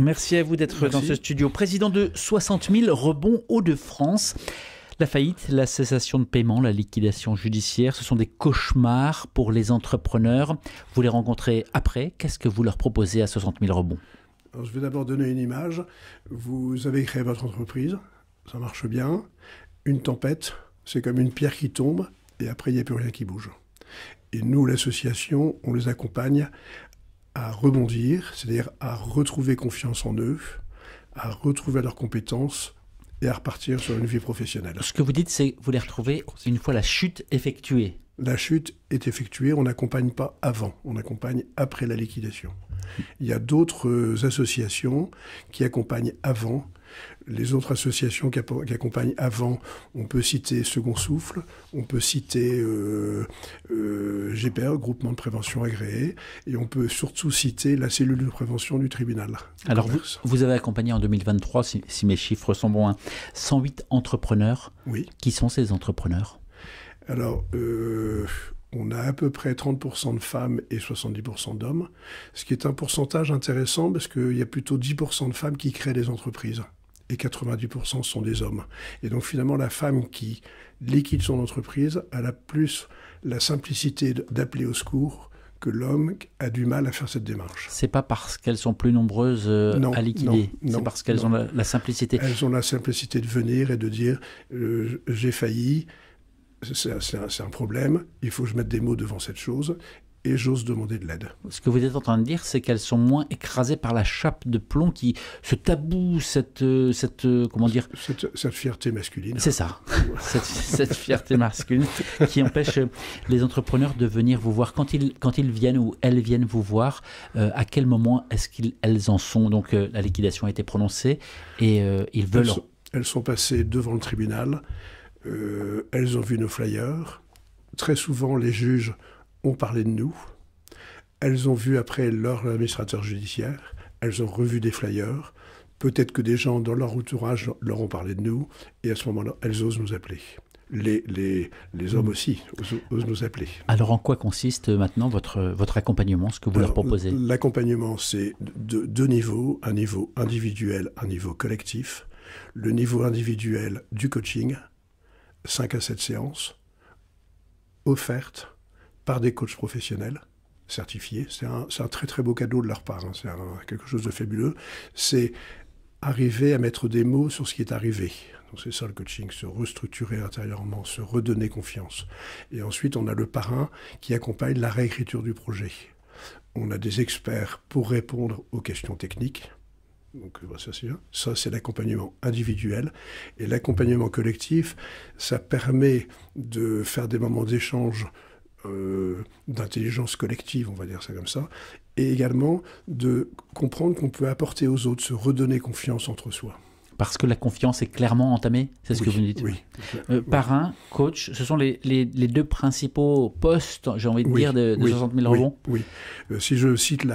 Merci à vous d'être dans ce studio. Président de 60 000 rebonds Hauts-de-France. La faillite, la cessation de paiement, la liquidation judiciaire, ce sont des cauchemars pour les entrepreneurs. Vous les rencontrez après. Qu'est-ce que vous leur proposez à 60 000 rebonds? Alors, je vais d'abord donner une image. Vous avez créé votre entreprise, ça marche bien. Une tempête, c'est comme une pierre qui tombe et après il n'y a plus rien qui bouge. Et nous, l'association, on les accompagne à rebondir, c'est-à-dire à retrouver confiance en eux, à retrouver leurs compétences et à repartir sur une vie professionnelle. Ce que vous dites, c'est que vous les retrouvez une fois la chute effectuée. La chute est effectuée, on n'accompagne pas avant, on accompagne après la liquidation. Il y a d'autres associations qui accompagnent avant. Les autres associations qui accompagnent avant, on peut citer Second Souffle, on peut citer GPA, Groupement de Prévention Agréé, et on peut surtout citer la cellule de prévention du tribunal. Alors vous avez accompagné en 2023, si mes chiffres sont bons, 108 entrepreneurs. Oui. Qui sont ces entrepreneurs? Alors, on a à peu près 30% de femmes et 70% d'hommes, ce qui est un pourcentage intéressant parce qu'il y a plutôt 10% de femmes qui créent des entreprises et 90% sont des hommes. Et donc finalement, la femme qui liquide son entreprise, elle a plus la simplicité d'appeler au secours que l'homme a du mal à faire cette démarche. C'est pas parce qu'elles sont plus nombreuses à liquider, c'est parce qu'elles ont la simplicité. Elles ont la simplicité de venir et de dire j'ai failli. C'est un problème, il faut que je mette des mots devant cette chose et j'ose demander de l'aide. Ce que vous êtes en train de dire, c'est qu'elles sont moins écrasées par la chape de plomb ce tabou, cette fierté masculine. C'est ça, cette fierté masculine qui empêche les entrepreneurs de venir vous voir. Quand ils viennent ou elles viennent vous voir, à quel moment est-ce qu'elles en sont? Donc la liquidation a été prononcée et ils veulent... Elles sont passées devant le tribunal. Elles ont vu nos flyers. Très souvent, les juges ont parlé de nous. Elles ont vu après leur administrateur judiciaire. Elles ont revu des flyers. Peut-être que des gens dans leur entourage leur ont parlé de nous. Et à ce moment-là, elles osent nous appeler. Les hommes aussi osent nous appeler. Alors, en quoi consiste maintenant votre accompagnement, ce que vous leur proposez? L'accompagnement, c'est deux niveaux. Un niveau individuel, un niveau collectif. Le niveau individuel du coaching, 5 à 7 séances, offertes par des coachs professionnels certifiés. C'est un très très beau cadeau de leur part, hein. C'est quelque chose de fabuleux. C'est arriver à mettre des mots sur ce qui est arrivé. Donc c'est ça le coaching, se restructurer intérieurement, se redonner confiance. Et ensuite on a le parrain qui accompagne la réécriture du projet. On a des experts pour répondre aux questions techniques. Donc ça, c'est l'accompagnement individuel. Et l'accompagnement collectif, ça permet de faire des moments d'échange d'intelligence collective, on va dire ça comme ça, et également de comprendre qu'on peut apporter aux autres, se redonner confiance entre soi. Parce que la confiance est clairement entamée, c'est ce que vous dites? Oui. Parrain, coach, ce sont les deux principaux postes, j'ai envie de dire, de 60 000 rebonds? Oui. Si je cite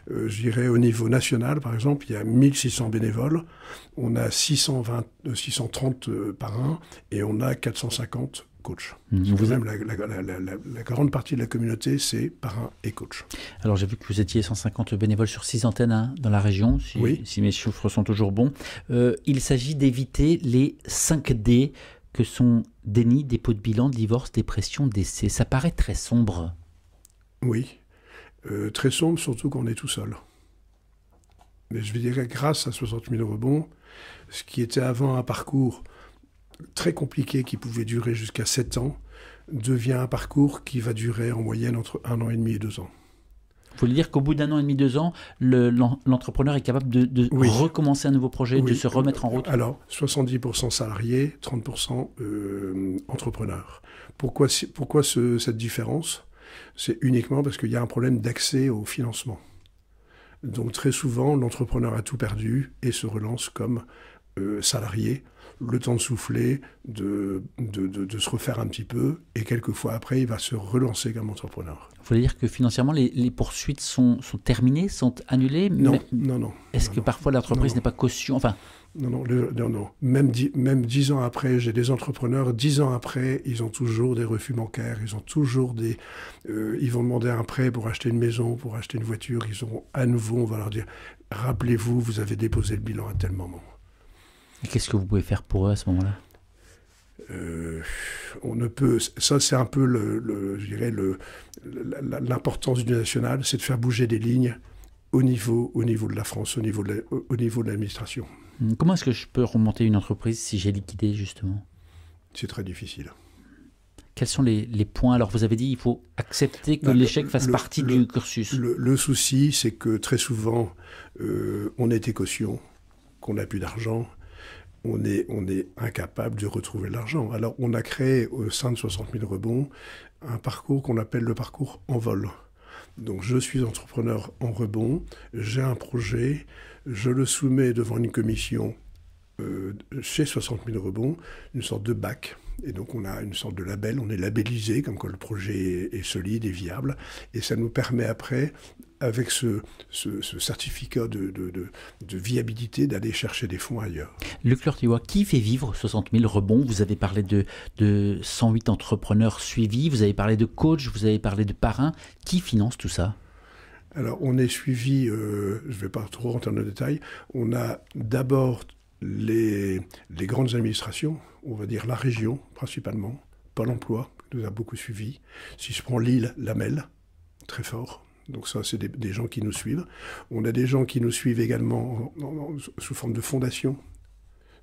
je dirais au niveau national, par exemple, il y a 1600 bénévoles, on a 630 parrains et on a 450 coach. Même la grande partie de la communauté, c'est parrain et coach. Alors j'ai vu que vous étiez 150 bénévoles sur 6 antennes dans la région, si mes chiffres sont toujours bons. Il s'agit d'éviter les 5D que sont déni, dépôt de bilan, divorce, dépression, décès. Ça paraît très sombre. Oui, très sombre, surtout quand on est tout seul. Mais je dirais grâce à 60 000 rebonds, ce qui était avant un parcours très compliqué qui pouvait durer jusqu'à 7 ans, devient un parcours qui va durer en moyenne entre 1 an et demi et 2 ans. Vous voulez dire qu'au bout d'1 an et demi, 2 ans, l'entrepreneur est capable de recommencer un nouveau projet, de se remettre en route? Alors, 70% salariés, 30% entrepreneurs. Pourquoi cette différence? C'est uniquement parce qu'il y a un problème d'accès au financement. Donc très souvent, l'entrepreneur a tout perdu et se relance comme salarié, le temps de souffler, de se refaire un petit peu, et quelques fois après, il va se relancer comme entrepreneur. Vous voulez dire que financièrement, les poursuites sont terminées, sont annulées? Non, non. Est-ce que parfois l'entreprise n'est pas caution? Enfin... Non. Même 10 ans après, j'ai des entrepreneurs, 10 ans après, ils ont toujours des refus bancaires, ils ont toujours ils vont demander un prêt pour acheter une maison, pour acheter une voiture, ils auront à nouveau, on va leur dire, rappelez-vous, vous avez déposé le bilan à tel moment. Et qu'est-ce que vous pouvez faire pour eux à ce moment-là? On ne peut. Ça, c'est un peu je dirais l'importance du national, c'est de faire bouger des lignes au niveau de la France, au niveau de l'administration. Comment est-ce que je peux remonter une entreprise si j'ai liquidé, justement? C'est très difficile. Quels sont les points? Alors, vous avez dit il faut accepter que l'échec fasse partie du cursus. Le souci, c'est que très souvent, on a été caution, qu'on n'a plus d'argent. On est incapable de retrouver l'argent. Alors, on a créé au sein de 60 000 rebonds un parcours qu'on appelle le parcours en vol. Donc, je suis entrepreneur en rebond, j'ai un projet, je le soumets devant une commission chez 60 000 rebonds, une sorte de bac. Et donc, on a une sorte de label, on est labellisé, comme quoi le projet est solide et viable. Et ça nous permet après, avec ce certificat de viabilité, d'aller chercher des fonds ailleurs. Luc Lortillois, qui fait vivre 60 000 rebonds? Vous avez parlé de 108 entrepreneurs suivis, vous avez parlé de coach, vous avez parlé de parrain. Qui finance tout ça? Alors, on est suivi, je ne vais pas trop rentrer dans le détail, on a d'abord les grandes administrations, on va dire la région principalement, Pôle emploi, qui nous a beaucoup suivis. Si je prends Lille, Lamel, très fort. Donc ça, c'est des gens qui nous suivent. On a des gens qui nous suivent également sous forme de fondations.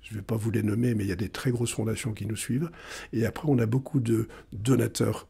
Je ne vais pas vous les nommer, mais il y a des très grosses fondations qui nous suivent. Et après, on a beaucoup de donateurs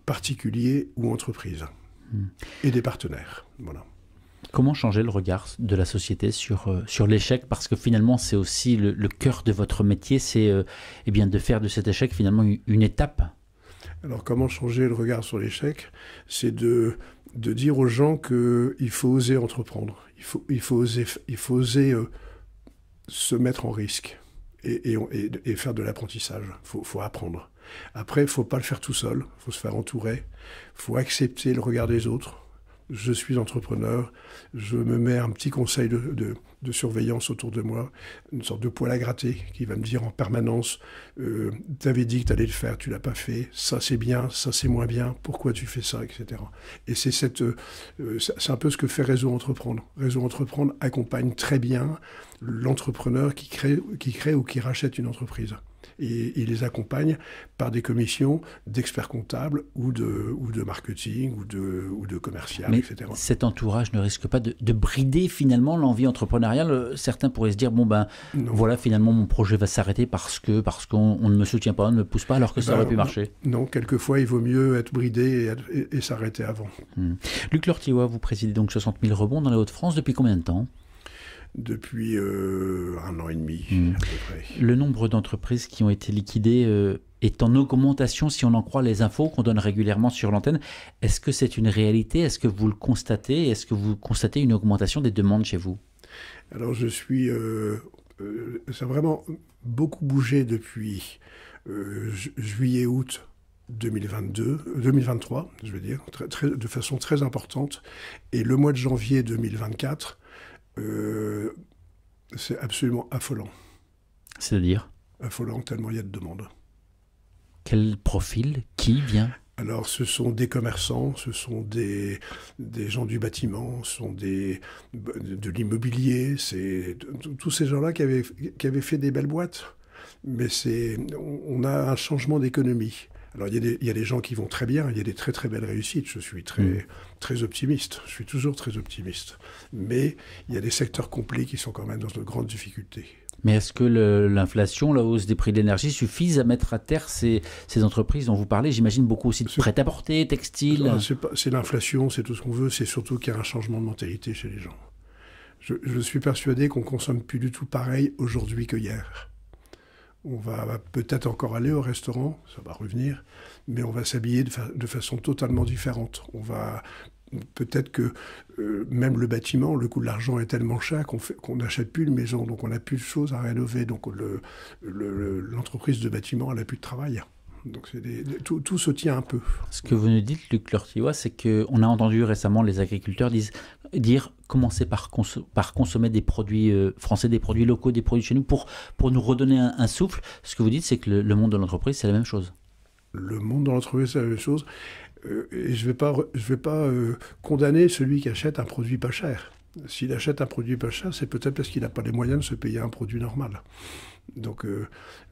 particuliers ou entreprises. Et des partenaires. Voilà. Comment changer le regard de la société sur l'échec? Parce que finalement, c'est aussi le cœur de votre métier, c'est de faire de cet échec finalement une étape. Alors, comment changer le regard sur l'échec? C'est de dire aux gens qu'il faut oser entreprendre. Il faut oser se mettre en risque et faire de l'apprentissage. Il faut apprendre. Après, il ne faut pas le faire tout seul. Il faut se faire entourer. Il faut accepter le regard des autres. Je suis entrepreneur, je me mets un petit conseil de surveillance autour de moi, une sorte de poil à gratter qui va me dire en permanence « t'avais dit que t'allais le faire, tu l'as pas fait, ça c'est bien, ça c'est moins bien, pourquoi tu fais ça ?» etc. Et c'est un peu ce que fait Réseau Entreprendre. Réseau Entreprendre accompagne très bien l'entrepreneur qui crée ou qui rachète une entreprise. Et il les accompagne par des commissions d'experts comptables ou de marketing ou de commercial, etc. Mais cet entourage ne risque pas de brider finalement l'envie entrepreneuriale? Certains pourraient se dire, voilà, finalement mon projet va s'arrêter parce qu'on ne me soutient pas, on ne me pousse pas, alors que ça aurait pu marcher. Non, quelquefois il vaut mieux être bridé et s'arrêter avant. Luc Lortillois, vous présidez donc 60 000 rebonds dans les Hauts-de-France depuis combien de temps? Depuis 1 an et demi, à peu près. Le nombre d'entreprises qui ont été liquidées est en augmentation, si on en croit les infos qu'on donne régulièrement sur l'antenne. Est-ce que c'est une réalité? Est-ce que vous le constatez? Est-ce que vous constatez une augmentation des demandes chez vous? Alors, ça a vraiment beaucoup bougé depuis juillet-août 2023, je veux dire, de façon très importante. Et le mois de janvier 2024, c'est absolument affolant. C'est-à-dire? Affolant, tellement il y a de demandes. Quel profil? Qui vient? Alors, ce sont des commerçants, ce sont des gens du bâtiment, ce sont de l'immobilier, c'est tous ces gens-là qui avaient fait des belles boîtes. Mais on a un changement d'économie. Alors, il y a des gens qui vont très bien, il y a des très très belles réussites. Je suis très optimiste, je suis toujours très optimiste. Mais il y a des secteurs complets qui sont quand même dans de grandes difficultés. Mais est-ce que l'inflation, la hausse des prix de l'énergie suffisent à mettre à terre ces entreprises dont vous parlez? J'imagine beaucoup aussi de prêt-à-porter, textile. C'est l'inflation, c'est tout ce qu'on veut, c'est surtout qu'il y a un changement de mentalité chez les gens. Je suis persuadé qu'on ne consomme plus du tout pareil aujourd'hui que hier. On va peut-être encore aller au restaurant, ça va revenir, mais on va s'habiller de façon totalement différente. Peut-être que même le bâtiment, le coût de l'argent est tellement cher qu'on n'achète plus une maison, donc on n'a plus de choses à rénover. Donc l'entreprise de bâtiment, elle n'a plus de travail. Donc tout se tient un peu. Ce que vous nous dites, Luc Lortillois, c'est qu'on a entendu récemment les agriculteurs dire commencer par consommer des produits français, des produits locaux, des produits chez nous pour nous redonner un souffle. Ce que vous dites, c'est que le monde de l'entreprise, c'est la même chose. Le monde de l'entreprise, c'est la même chose. Et je vais pas condamner celui qui achète un produit pas cher. S'il achète un produit pas cher, c'est peut-être parce qu'il n'a pas les moyens de se payer un produit normal. Donc,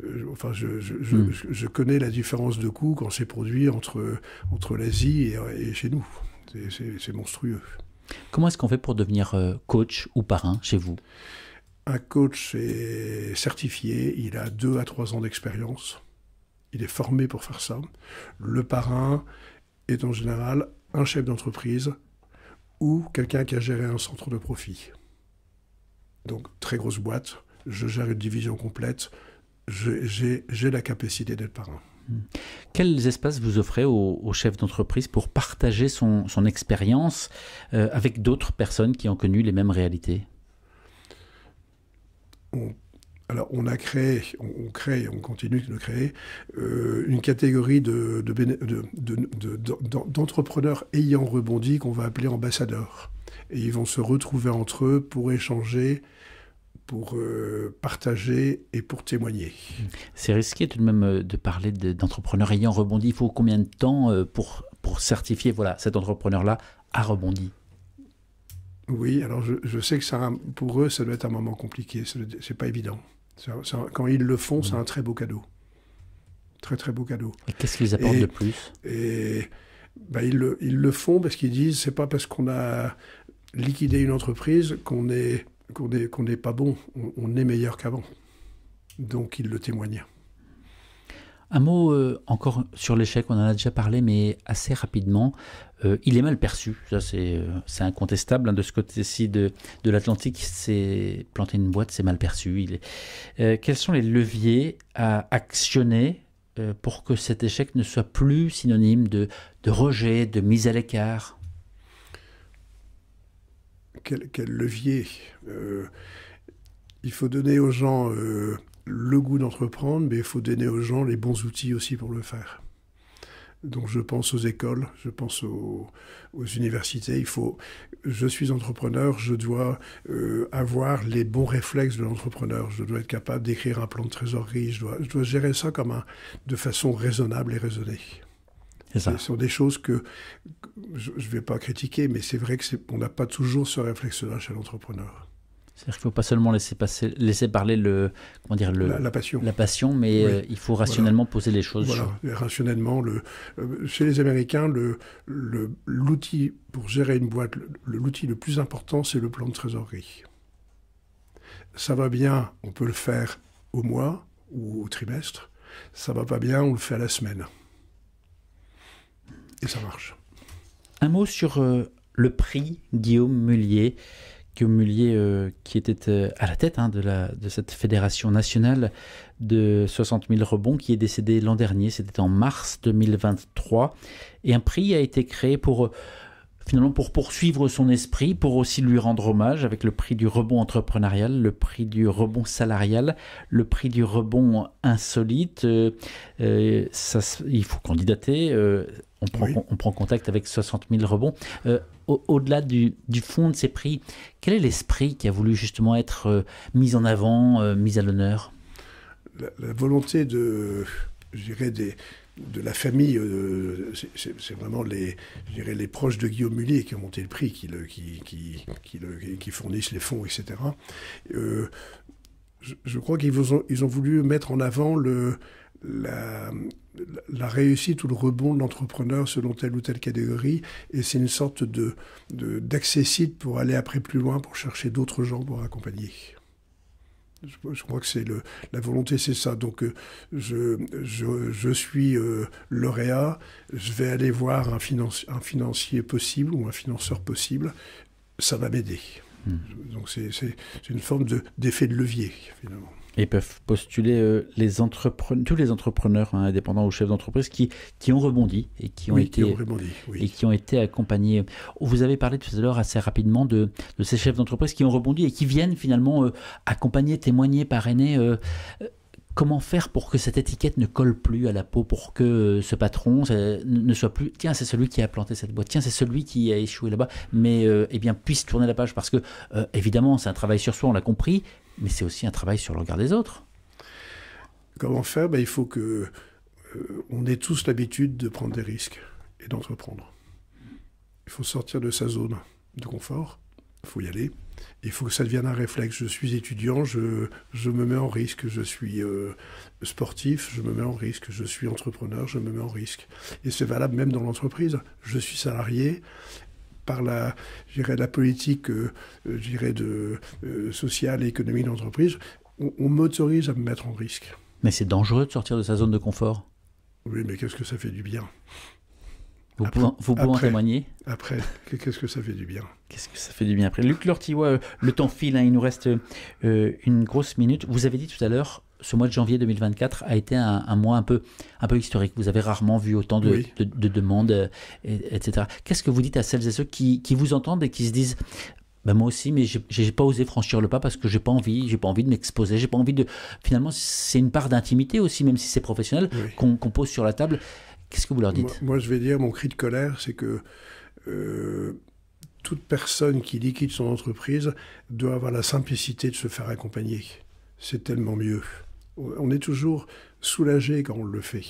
je connais la différence de coût quand c'est produit entre l'Asie et chez nous. C'est monstrueux. Comment est-ce qu'on fait pour devenir coach ou parrain chez vous ? Un coach est certifié, il a 2 à 3 ans d'expérience. Il est formé pour faire ça. Le parrain est en général un chef d'entreprise ou quelqu'un qui a géré un centre de profit. Donc, très grosse boîte, je gère une division complète, j'ai la capacité d'être parrain. Quels espaces vous offrez aux chefs d'entreprise pour partager son expérience avec d'autres personnes qui ont connu les mêmes réalités ? Alors, on continue de créer une catégorie d'entrepreneurs ayant rebondi qu'on va appeler ambassadeurs. Et ils vont se retrouver entre eux pour échanger, pour partager et pour témoigner. C'est risqué tout de même de parler d'entrepreneurs ayant rebondi. Il faut combien de temps pour certifier, voilà, cet entrepreneur-là a rebondi ? Oui, alors je sais que pour eux, ça doit être un moment compliqué. C'est pas évident. Quand ils le font, c'est un très beau cadeau. Très, très beau cadeau. Et qu'est-ce qu'ils apportent de plus ? Ils le font parce qu'ils disent, c'est pas parce qu'on a liquidé une entreprise qu'on n'est pas bon. On est meilleur qu'avant. Donc, ils le témoignent. Un mot encore sur l'échec, on en a déjà parlé, mais assez rapidement. Il est mal perçu, ça c'est incontestable. De ce côté-ci de l'Atlantique, c'est planter une boîte, c'est mal perçu. Quels sont les leviers à actionner pour que cet échec ne soit plus synonyme de rejet, de mise à l'écart ? Quel levier Il faut donner aux gens le goût d'entreprendre, mais il faut donner aux gens les bons outils aussi pour le faire. Donc je pense aux écoles, je pense aux universités. Je suis entrepreneur, je dois avoir les bons réflexes de l'entrepreneur. Je dois être capable d'écrire un plan de trésorerie. Je dois gérer ça de façon raisonnable et raisonnée. C'est ça. Ce sont des choses que je ne vais pas critiquer, mais c'est vrai qu'on n'a pas toujours ce réflexe-là chez l'entrepreneur. C'est-à-dire qu'il ne faut pas seulement laisser parler la passion, mais oui. Il faut rationnellement poser les choses. Voilà, rationnellement. Chez les Américains, l'outil pour gérer une boîte, l'outil le plus important, c'est le plan de trésorerie. Ça va bien, on peut le faire au mois ou au trimestre. Ça va pas bien, on le fait à la semaine. Et ça marche. Un mot sur le prix Guillaume Mullier. Guillaume Mullier qui était à la tête de cette fédération nationale de 60 000 rebonds, qui est décédé l'an dernier, c'était en mars 2023. Et un prix a été créé pour poursuivre son esprit, pour aussi lui rendre hommage, avec le prix du rebond entrepreneurial, le prix du rebond salarial, le prix du rebond insolite. Il faut candidater. On prend contact avec 60 000 rebonds. Au-delà du fond de ces prix, quel est l'esprit qui a voulu justement être mis en avant, mis à l'honneur ? La volonté de la famille, c'est vraiment les proches de Guillaume Mullier qui ont monté le prix, qui fournissent les fonds, etc. Je crois qu'ils ont voulu mettre en avant la réussite ou le rebond de l'entrepreneur selon telle ou telle catégorie, et c'est une sorte d'accessite pour aller après plus loin, pour chercher d'autres gens pour accompagner. Je crois que la volonté, c'est ça. Donc, je suis lauréat, je vais aller voir un financier possible ou un financeur possible, ça va m'aider. Donc, c'est une forme d'effet de levier, finalement. Et peuvent postuler tous les entrepreneurs indépendants ou chefs d'entreprise qui ont rebondi et qui ont été accompagnés. Vous avez parlé tout à l'heure assez rapidement de ces chefs d'entreprise qui ont rebondi et qui viennent finalement accompagner, témoigner, parrainer. Comment faire pour que cette étiquette ne colle plus à la peau, pour que ce patron ne soit plus « tiens, c'est celui qui a planté cette boîte, tiens, c'est celui qui a échoué là-bas », mais puisse tourner la page parce que, évidemment, c'est un travail sur soi, on l'a compris, mais c'est aussi un travail sur le regard des autres. Comment faire ? Il faut qu'on ait tous l'habitude de prendre des risques et d'entreprendre. Il faut sortir de sa zone de confort, il faut y aller. Il faut que ça devienne un réflexe. Je suis étudiant, je me mets en risque. Je suis sportif, je me mets en risque. Je suis entrepreneur, je me mets en risque. Et c'est valable même dans l'entreprise. Je suis salarié. Par la politique sociale et économique d'entreprise, on m'autorise à me mettre en risque. Mais c'est dangereux de sortir de sa zone de confort. Oui, mais qu'est-ce que ça fait du bien ? Vous pouvez en témoigner ? Après, qu'est-ce que ça fait du bien ? Qu'est-ce que ça fait du bien après ? Luc Lortillois, le temps file, il nous reste une grosse minute. Vous avez dit tout à l'heure, ce mois de janvier 2024 a été un mois un peu historique. Vous avez rarement vu autant de demandes, etc. Qu'est-ce que vous dites à celles et ceux qui vous entendent et qui se disent moi aussi, mais j'ai pas osé franchir le pas parce que j'ai pas envie de m'exposer, j'ai pas envie de... Finalement, c'est une part d'intimité aussi, même si c'est professionnel, qu'on pose sur la table. Qu'est-ce que vous leur dites ? Moi, je vais dire, mon cri de colère, c'est que toute personne qui liquide son entreprise doit avoir la simplicité de se faire accompagner. C'est tellement mieux. On est toujours soulagé quand on le fait.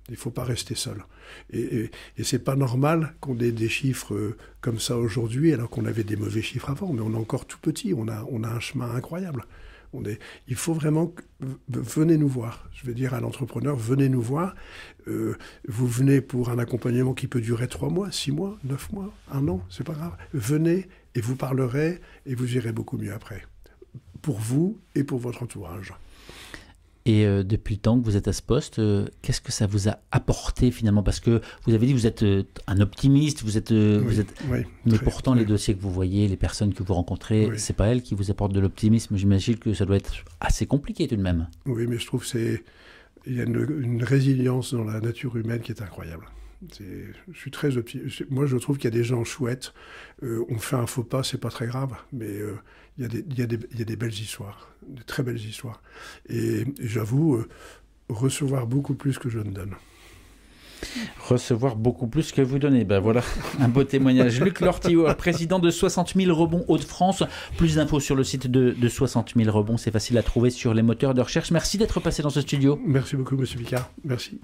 Il ne faut pas rester seul. Et c'est pas normal qu'on ait des chiffres comme ça aujourd'hui, alors qu'on avait des mauvais chiffres avant, mais on est encore tout petit, on a un chemin incroyable. Il faut vraiment venez nous voir. Je vais dire à l'entrepreneur, venez nous voir. Vous venez pour un accompagnement qui peut durer 3 mois, 6 mois, 9 mois, 1 an, c'est pas grave. Venez et vous parlerez et vous irez beaucoup mieux après. Pour vous et pour votre entourage. Et depuis le temps que vous êtes à ce poste, qu'est-ce que ça vous a apporté finalement ? Parce que vous avez dit que vous êtes un optimiste, mais pourtant les dossiers que vous voyez, les personnes que vous rencontrez, c'est pas elles qui vous apportent de l'optimisme. J'imagine que ça doit être assez compliqué tout de même. Oui, mais je trouve qu'il y a une résilience dans la nature humaine qui est incroyable. Je suis très optimiste. Moi, je trouve qu'il y a des gens chouettes. On fait un faux pas, c'est pas très grave, mais il y a des belles histoires, de très belles histoires. Et j'avoue recevoir beaucoup plus que je ne donne. Recevoir beaucoup plus que vous donnez. Voilà, un beau témoignage. Luc Lortillois, président de 60 000 rebonds Hauts-de-France. Plus d'infos sur le site de 60 000 rebonds. C'est facile à trouver sur les moteurs de recherche. Merci d'être passé dans ce studio. Merci beaucoup, monsieur Picard. Merci.